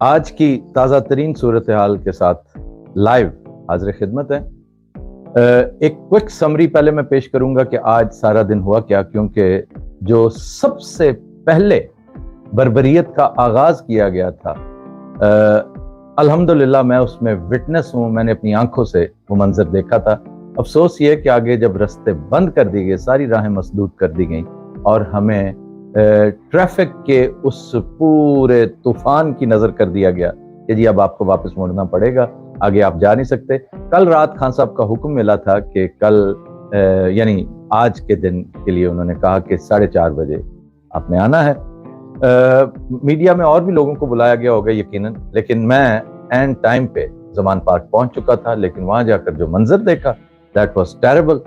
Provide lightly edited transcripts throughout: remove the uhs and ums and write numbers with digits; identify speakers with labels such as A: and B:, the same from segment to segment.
A: آج کی تازہ ترین صورتحال کے ساتھ لائیو حاضر خدمت ہے۔ ایک کوئک سمری پہلے میں پیش کروں گا کہ آج سارا دن ہوا کیا، کیونکہ جو سب سے پہلے بربریت کا آغاز کیا گیا تھا، الحمدللہ میں اس میں وٹنس ہوں، میں نے اپنی آنکھوں سے وہ منظر دیکھا تھا۔ افسوس یہ کہ آگے جب رستے بند کر دی گئے، ساری راہیں مسدود کر دی گئیں اور ہمیں ٹریفک کے اس پورے طوفان کی نظر کر دیا گیا کہ جی اب آپ کو واپس مڑنا پڑے گا، آگے آپ جا نہیں سکتے۔ کل رات خان صاحب کا حکم ملا تھا کہ کل یعنی آج کے دن کے لیے انہوں نے کہا کہ 4:30 بجے آپ نے آنا ہے۔ میڈیا میں اور بھی لوگوں کو بلایا گیا ہوگا یقیناً، لیکن میں اینڈ ٹائم پہ زمان پارک پہنچ چکا تھا، لیکن وہاں جا کر جو منظر دیکھا دیٹ واز ٹیریبل۔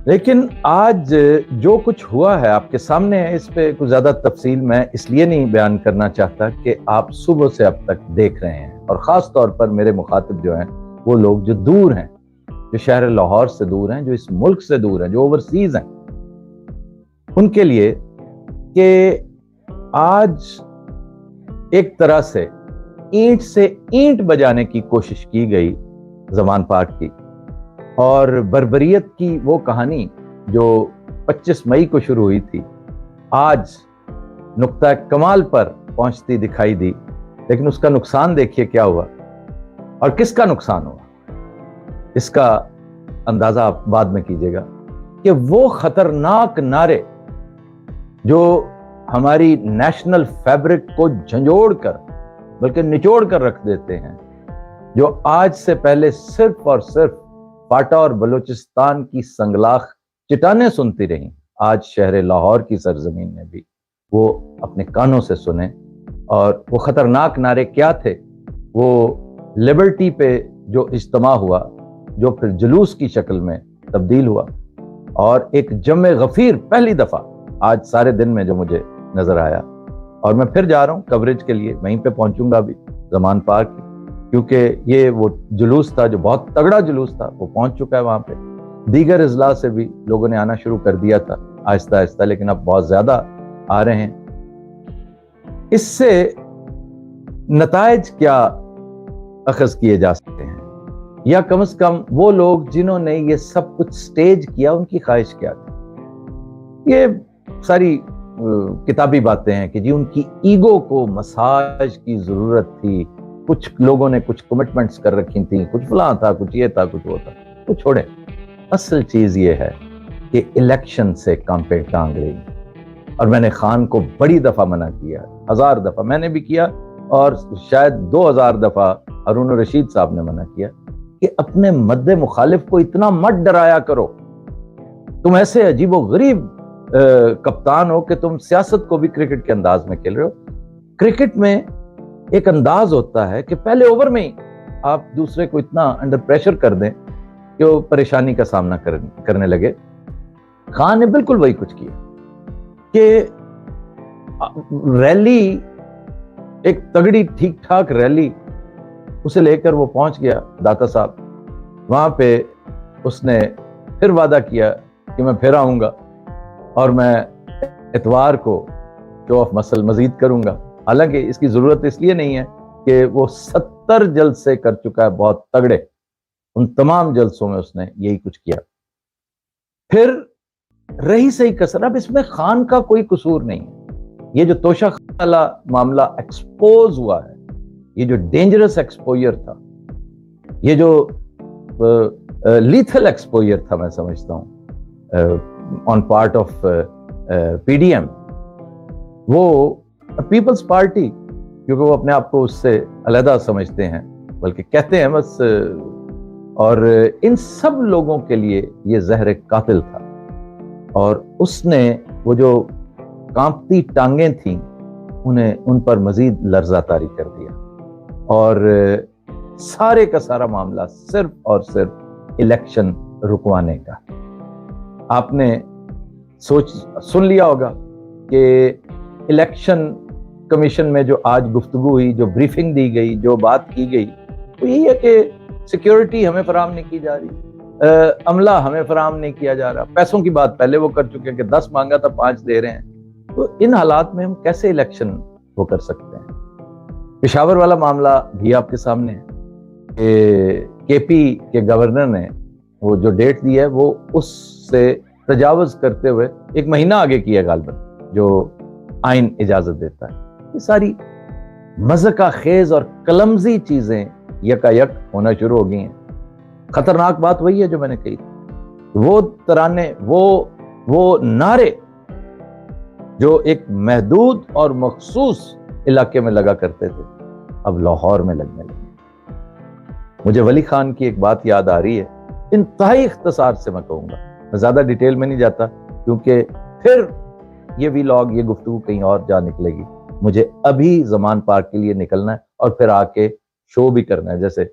A: لیکن آج جو کچھ ہوا ہے آپ کے سامنے ہے، اس پہ کچھ زیادہ تفصیل میں اس لیے نہیں بیان کرنا چاہتا کہ آپ صبح سے اب تک دیکھ رہے ہیں، اور خاص طور پر میرے مخاطب جو ہیں وہ لوگ جو دور ہیں، جو شہر لاہور سے دور ہیں، جو اس ملک سے دور ہیں، جو اوورسیز ہیں، ان کے لیے کہ آج ایک طرح سے اینٹ سے اینٹ بجانے کی کوشش کی گئی زمان پارک کی، اور بربریت کی وہ کہانی جو 25 مئی کو شروع ہوئی تھی آج نقطہ کمال پر پہنچتی دکھائی دی۔ لیکن اس کا نقصان دیکھیے کیا ہوا اور کس کا نقصان ہوا، اس کا اندازہ آپ بعد میں کیجیے گا کہ وہ خطرناک نعرے جو ہماری نیشنل فیبرک کو جھنجھوڑ کر بلکہ نچوڑ کر رکھ دیتے ہیں، جو آج سے پہلے صرف اور صرف پاٹا اور بلوچستان کی سنگلاخ چٹانیں سنتی رہیں، آج شہر لاہور کی سرزمین میں بھی وہ اپنے کانوں سے سنیں۔ اور وہ خطرناک نعرے کیا تھے؟ وہ لبرٹی پہ جو اجتماع ہوا، جو پھر جلوس کی شکل میں تبدیل ہوا، اور ایک جمع غفیر پہلی دفعہ آج سارے دن میں جو مجھے نظر آیا، اور میں پھر جا رہا ہوں کوریج کے لیے، وہیں پہ پہنچوں گا بھی زمان پارک، کیونکہ یہ وہ جلوس تھا جو بہت تگڑا جلوس تھا، وہ پہنچ چکا ہے وہاں پہ۔ دیگر اضلاع سے بھی لوگوں نے آنا شروع کر دیا تھا آہستہ آہستہ، لیکن اب بہت زیادہ آ رہے ہیں۔ اس سے نتائج کیا اخذ کیے جا سکتے ہیں، یا کم از کم وہ لوگ جنہوں نے یہ سب کچھ سٹیج کیا ان کی خواہش کیا تھی؟ یہ ساری کتابی باتیں ہیں کہ جی ان کی ایگو کو مساج کی ضرورت تھی، کچھ لوگوں نے کچھ کمٹمنٹس کر رکھی تھیں، کچھ فلاں تھا، کچھ یہ تھا، کچھ وہ تھا، تو چھوڑیں۔ اصل چیز یہ ہے کہ الیکشن سے کانپیں ٹانگ رہی، اور میں نے خان کو بڑی دفعہ منع کیا، 1000 دفعہ میں نے بھی کیا، اور شاید 2000 دفعہ ہارون الرشید صاحب نے منع کیا کہ اپنے مد مخالف کو اتنا مت ڈرایا کرو، تم ایسے عجیب و غریب کپتان ہو کہ تم سیاست کو بھی کرکٹ کے انداز میں کھیل رہے ہو۔ کرکٹ میں ایک انداز ہوتا ہے کہ پہلے اوور میں ہی آپ دوسرے کو اتنا انڈر پریشر کر دیں کہ وہ پریشانی کا سامنا کرنے لگے۔ خان نے بالکل وہی کچھ کیا کہ ریلی، ایک تگڑی ٹھیک ٹھاک ریلی، اسے لے کر وہ پہنچ گیا داتا صاحب۔ وہاں پہ اس نے پھر وعدہ کیا کہ میں پھر آؤں گا اور میں اتوار کو شو آف مسل مزید کروں گا۔ حالانکہ اس کی ضرورت اس لیے نہیں ہے کہ وہ 70 جلسے کر چکا ہے بہت تگڑے، ان تمام جلسوں میں اس نے یہی کچھ کیا۔ پھر رہی صحیح کسر، اب اس میں خان کا کوئی قصور نہیں ہے۔ یہ جو توشہ خالہ معاملہ ایکسپوز ہوا ہے، یہ جو ڈینجرس ایکسپوئر تھا، یہ جو لیتھل ایکسپوئر تھا، میں سمجھتا ہوں on part of P D M, وہ پیپلز پارٹی، کیونکہ وہ اپنے آپ کو اس سے علیحدہ سمجھتے ہیں، بلکہ کہتے ہیں بس، اور ان سب لوگوں کے لیے یہ زہر قاتل تھا، اور اس نے وہ جو کانپتی ٹانگیں تھیں انہیں ان پر مزید لرزہ طاری کر دیا، اور سارے کا سارا معاملہ صرف اور صرف الیکشن رکوانے کا۔ آپ نے سن لیا ہوگا کہ الیکشن کمیشن میں جو آج گفتگو ہوئی، جو بریفنگ دی گئی، جو بات کی گئی، وہ یہی ہے کہ سیکیورٹی ہمیں فراہم نہیں کی جا رہی، عملہ ہمیں فراہم نہیں کیا جا رہا۔ پیسوں کی بات پہلے وہ کر چکے کہ 10 مانگا تھا 5 دے رہے ہیں، تو ان حالات میں ہم کیسے الیکشن وہ کر سکتے ہیں؟ پشاور والا معاملہ بھی آپ کے سامنے ہے کہ کے پی کے گورنر نے وہ جو ڈیٹ دی ہے وہ اس سے تجاوز کرتے ہوئے 1 مہینہ آگے کیا غالباً جو آئین اجازت دیتا ہے. یہ ساری مذہقہ خیز اور کلمزی چیزیں یکایک ہونا شروع ہو گئی ہیں. خطرناک بات وہی ہے جو میں نے کہی, وہ ترانے, وہ نعرے جو ایک محدود اور مخصوص علاقے میں لگا کرتے تھے اب لاہور میں لگنے لگے. مجھے ولی خان کی ایک بات یاد آ رہی ہے, انتہائی اختصار سے میں کہوں گا, میں زیادہ ڈیٹیل میں نہیں جاتا کیونکہ پھر یہ ویلاگ, یہ گفتگو کہیں اور جا نکلے گی. مجھے ابھی زمان پارک کے لیے نکلنا ہے اور پھر آ کے شو بھی کرنا ہے, جیسے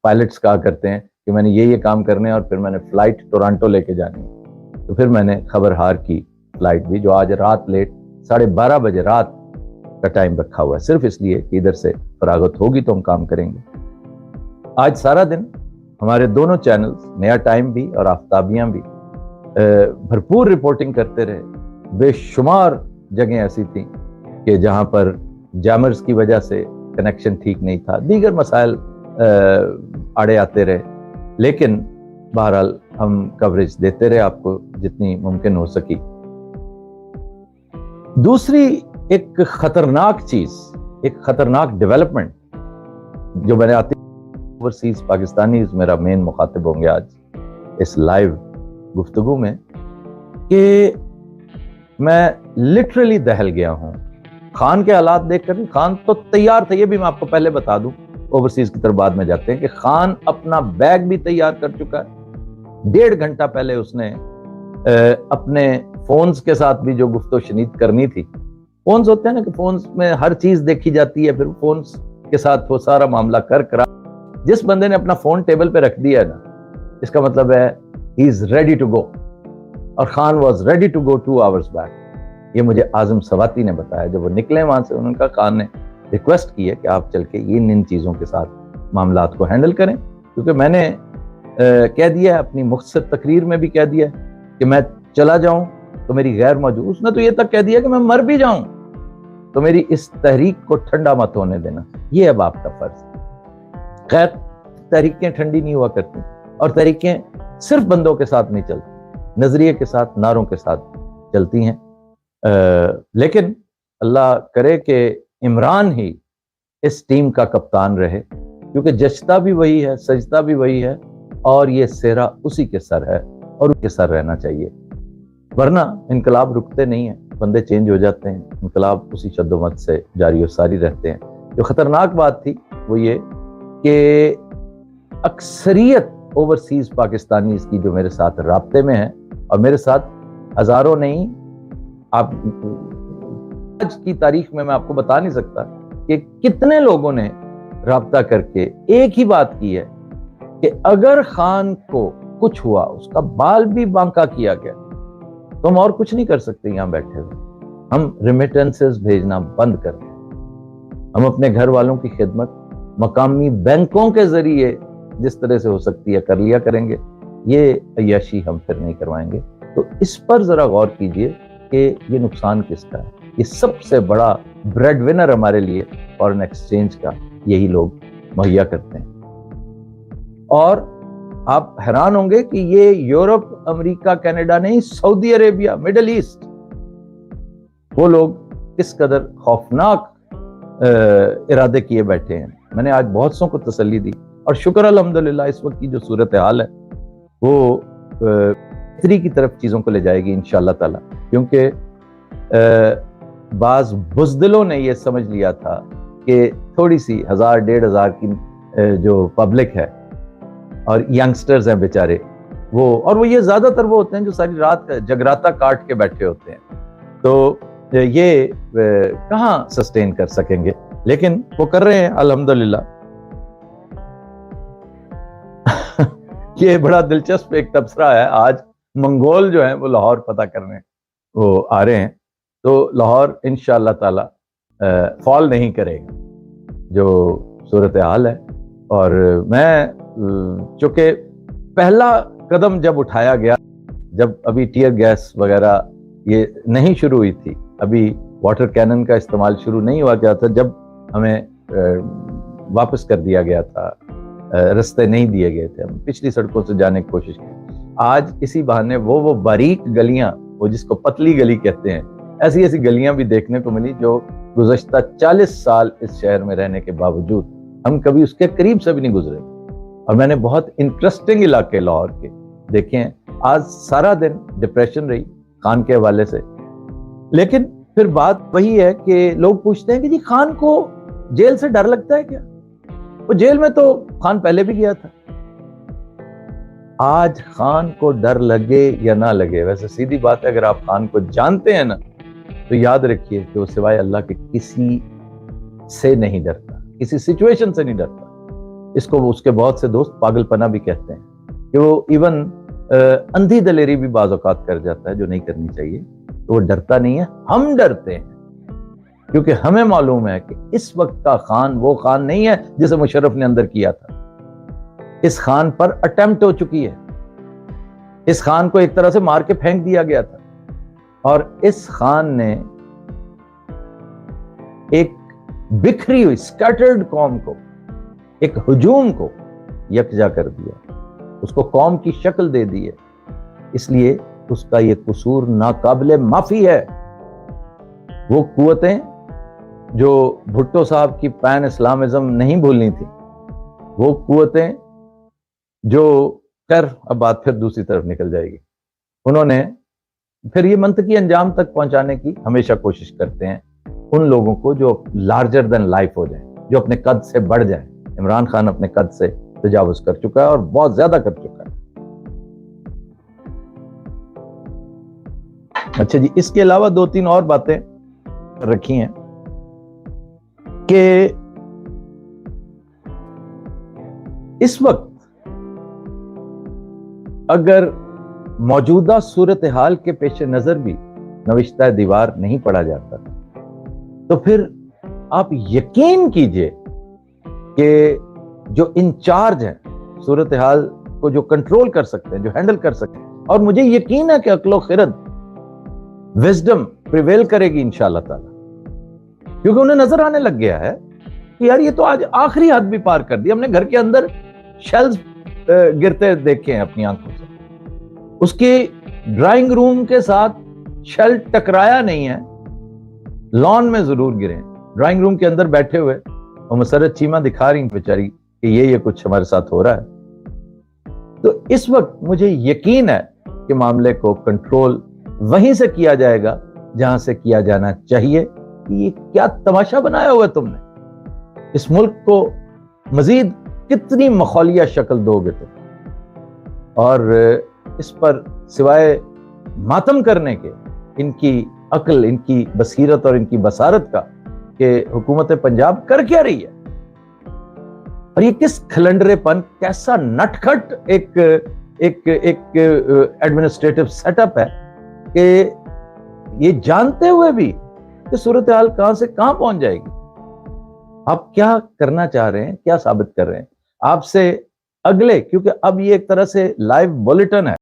A: پائلٹس کہا کرتے ہیں کہ میں نے یہ کام کرنے ہیں اور پھر میں نے فلائٹ ٹورانٹو لے کے جانی ہے. تو پھر میں نے خبرہار کی فلائٹ بھی, جو آج رات لیٹ 12:30 بجے رات کا ٹائم رکھا ہوا ہے, صرف اس لیے کہ ادھر سے فراغت ہوگی تو ہم کام کریں گے. آج سارا دن ہمارے دونوں چینلز, نیا ٹائم بھی اور آفتابیاں بھی, بھرپور رپورٹنگ کرتے رہے. بے شمار جگہیں ایسی تھیں کہ جہاں پر جامرز کی وجہ سے کنیکشن ٹھیک نہیں تھا, دیگر مسائل آڑے آتے رہے, لیکن بہرحال ہم کوریج دیتے رہے آپ کو جتنی ممکن ہو سکی. دوسری ایک خطرناک چیز, ایک خطرناک ڈیولپمنٹ جو میں نے آتی اوورسیز پاکستانیز میرا مین مخاطب ہوں گے آج اس لائیو گفتگو میں, کہ میں لٹرلی دہل گیا ہوں خان کے حالات دیکھ کر. خان تو تیار تھا, یہ بھی میں آپ کو پہلے بتا دوں, اوورسیز کی طرف بعد میں جاتے ہیں, کہ خان اپنا بیگ بھی تیار کر چکا ہے. 1.5 گھنٹہ پہلے اس نے اپنے فونز کے ساتھ بھی جو گفت و شنید کرنی تھی, فونز ہوتے ہیں نا کہ فونز میں ہر چیز دیکھی جاتی ہے, پھر فونز کے ساتھ وہ سارا معاملہ کرا. جس بندے نے اپنا فون ٹیبل پہ رکھ دیا ہے نا, اس کا مطلب ہے he is ready to go, اور Khan was ready to go 2 hours back. یہ مجھے اعظم سواتی نے بتایا جب وہ نکلے وہاں سے. انہوں نے کہا خان نے ریکویسٹ کی ہے کہ آپ چل کے ان چیزوں کے ساتھ معاملات کو ہینڈل کریں, کیونکہ میں نے کہہ دیا ہے اپنی مختصر تقریر میں بھی کہہ دیا ہے کہ میں چلا جاؤں تو میری غیر موجود. اس نے تو یہ تک کہہ دیا کہ میں مر بھی جاؤں تو میری اس تحریک کو ٹھنڈا مت ہونے دینا, یہ اب آپ کا فرض ہے. خیر, تحریکیں ٹھنڈی نہیں ہوا کرتی, اور تحریکیں صرف بندوں کے ساتھ نہیں چلتی, نظریے کے ساتھ, نعروں کے ساتھ چلتی ہیں. لیکن اللہ کرے کہ عمران ہی اس ٹیم کا کپتان رہے, کیونکہ جچتا بھی وہی ہے, سجتا بھی وہی ہے, اور یہ سہرا اسی کے سر ہے اور اس کے سر رہنا چاہیے. ورنہ انقلاب رکتے نہیں ہیں, بندے چینج ہو جاتے ہیں, انقلاب اسی شد و مت سے جاری و ساری رہتے ہیں. جو خطرناک بات تھی وہ یہ کہ اکثریت اوورسیز پاکستانیز کی جو میرے ساتھ رابطے میں ہیں, اور میرے ساتھ ہزاروں نہیں, آپ آج کی تاریخ میں آپ کو بتا نہیں سکتا کہ کتنے لوگوں نے رابطہ کر کے ایک ہی بات کی ہے کہ اگر خان کو کچھ ہوا, اس کا بال بھی بانکا کیا گیا, تو ہم اور کچھ نہیں کر سکتے یہاں بیٹھے ہوئے. ہم ریمیٹنسز بھیجنا بند کر دیں, ہم اپنے گھر والوں کی خدمت مقامی بینکوں کے ذریعے جس طرح سے ہو سکتی ہے کر لیا کریں گے. یہ عیاشی ہم پھر نہیں کروائیں گے. تو اس پر ذرا غور کیجئے کہ یہ نقصان کس کا ہے. یہ سب سے بڑا بریڈ ونر ہمارے لیے فارن ایکسچینج کا یہی لوگ مہیا کرتے ہیں. اور آپ حیران ہوں گے کہ یہ یورپ, امریکہ, کینیڈا نہیں, سعودی عربیہ, مڈل ایسٹ, وہ لوگ کس قدر خوفناک ارادے کیے بیٹھے ہیں. میں نے آج بہت سو کو تسلی دی, اور شکر الحمدللہ اس وقت کی جو صورتحال ہے وہ بہتری کی طرف چیزوں کو لے جائے گی انشاءاللہ تعالی. کیونکہ بعض بزدلوں نے یہ سمجھ لیا تھا کہ تھوڑی سی 1000-1500 کی جو پبلک ہے اور ینگسٹرز ہیں بیچارے, وہ یہ زیادہ تر وہ ہوتے ہیں جو ساری رات جگراتا کاٹ کے بیٹھے ہوتے ہیں, تو یہ کہاں سسٹین کر سکیں گے. لیکن وہ کر رہے ہیں الحمدللہ. یہ بڑا دلچسپ ایک تبصرہ ہے. آج منگول جو ہیں وہ لاہور پتہ کرنے وہ آ رہے ہیں, تو لاہور انشاءاللہ تعالی فال نہیں کرے گا جو صورتحال ہے. اور میں چونکہ پہلا قدم جب اٹھایا گیا, جب ابھی ٹیئر گیس وغیرہ یہ نہیں شروع ہوئی تھی, ابھی واٹر کینن کا استعمال شروع نہیں ہوا گیا تھا, جب ہمیں واپس کر دیا گیا تھا، رستے نہیں دیے گئے تھے، ہم پچھلی سڑکوں سے جانے کی کوشش کی۔ آج اسی بہانے وہ باریک گلیاں، وہ جس کو پتلی گلی کہتے ہیں، ایسی ایسی گلیاں بھی دیکھنے کو ملی جو گزشتہ 40 سال اس شہر میں رہنے کے باوجود ہم کبھی اس کے قریب سے بھی نہیں گزرے۔ اور میں نے بہت انٹرسٹنگ علاقے لاہور کے دیکھے ہیں۔ آج سارا دن ڈپریشن رہی خان کے حوالے سے، لیکن پھر بات وہی ہے کہ لوگ پوچھتے ہیں کہ جی خان کو جیل سے ڈر لگتا ہے کیا؟ وہ جیل میں تو خان پہلے بھی گیا تھا۔ آج خان کو ڈر لگے یا نہ لگے، ویسے سیدھی بات ہے، اگر آپ خان کو جانتے ہیں نا تو یاد رکھیے کہ وہ سوائے اللہ کے کسی سے نہیں ڈرتا، کسی سچویشن سے نہیں ڈرتا۔ اس کو اس کے بہت سے دوست پاگل پنا بھی کہتے ہیں کہ وہ ایون اندھی دلیری بھی بعض اوقات کر جاتا ہے جو نہیں کرنی چاہیے، تو وہ ڈرتا نہیں ہے۔ ہم ڈرتے ہیں کیونکہ ہمیں معلوم ہے کہ اس وقت کا خان وہ خان نہیں ہے جسے مشرف نے اندر کیا تھا۔ اس خان پر اٹیمپٹ ہو چکی ہے، اس خان کو ایک طرح سے مار کے پھینک دیا گیا تھا، اور اس خان نے ایک بکھری ہوئی اسکیٹرڈ قوم کو، ایک ہجوم کو یکجا کر دیا، اس کو قوم کی شکل دے دی ہے۔ اس لیے اس کا یہ قصور ناقابل معافی ہے۔ وہ قوتیں جو بھٹو صاحب کی پین اسلامزم نہیں بھولنی تھی، وہ قوتیں جو کر اب بات پھر دوسری طرف نکل جائے گی، انہوں نے پھر یہ منطقی انجام تک پہنچانے کی ہمیشہ کوشش کرتے ہیں ان لوگوں کو جو لارجر دین لائف ہو جائیں، جو اپنے قد سے بڑھ جائیں۔ عمران خان اپنے قد سے تجاوز کر چکا ہے اور بہت زیادہ کر چکا ہے۔ اچھا جی، اس کے علاوہ دو تین اور باتیں رکھی ہیں کہ اس وقت اگر موجودہ صورتحال کے پیش نظر بھی نوشتہ دیوار نہیں پڑھا جاتا تو پھر آپ یقین کیجئے کہ جو انچارج ہیں صورتحال کو، جو کنٹرول کر سکتے ہیں، جو ہینڈل کر سکتے ہیں، اور مجھے یقین ہے کہ عقل و خرد، وزڈم پریویل کرے گی انشاءاللہ تعالی، کیونکہ انہیں نظر آنے لگ گیا ہے کہ یار یہ تو آج آخری حد بھی پار کر دی۔ ہم نے گھر کے اندر شیلز گرتے دیکھے ہیں اپنی آنکھوں سے، اس کی ڈرائنگ روم کے ساتھ شیل ٹکرایا نہیں ہے، لان میں ضرور گرے، ڈرائنگ روم کے اندر بیٹھے ہوئے اور مسرت چیمہ دکھا رہی بیچاری کہ یہ کچھ ہمارے ساتھ ہو رہا ہے۔ تو اس وقت مجھے یقین ہے کہ معاملے کو کنٹرول وہیں سے کیا جائے گا جہاں سے کیا جانا چاہیے۔ یہ کیا تماشا بنایا ہوا ہے تم نے؟ اس ملک کو مزید کتنی مخولیہ شکل دو گے تم؟ اور اس پر سوائے ماتم کرنے کے، ان کی عقل، ان کی بصیرت اور ان کی بصارت کا، کہ حکومت پنجاب کر کیا رہی ہے، اور یہ کس کھلنڈرے پن، کیسا نٹ کھٹ ایک ایڈمنسٹریٹو سیٹ اپ ہے کہ یہ جانتے ہوئے بھی کہ صورتحال کہاں سے کہاں پہنچ جائے گی۔ آپ کیا کرنا چاہ رہے ہیں، کیا ثابت کر رہے ہیں؟ آپ سے اگلے، کیونکہ اب یہ ایک طرح سے لائیو بلیٹن ہے،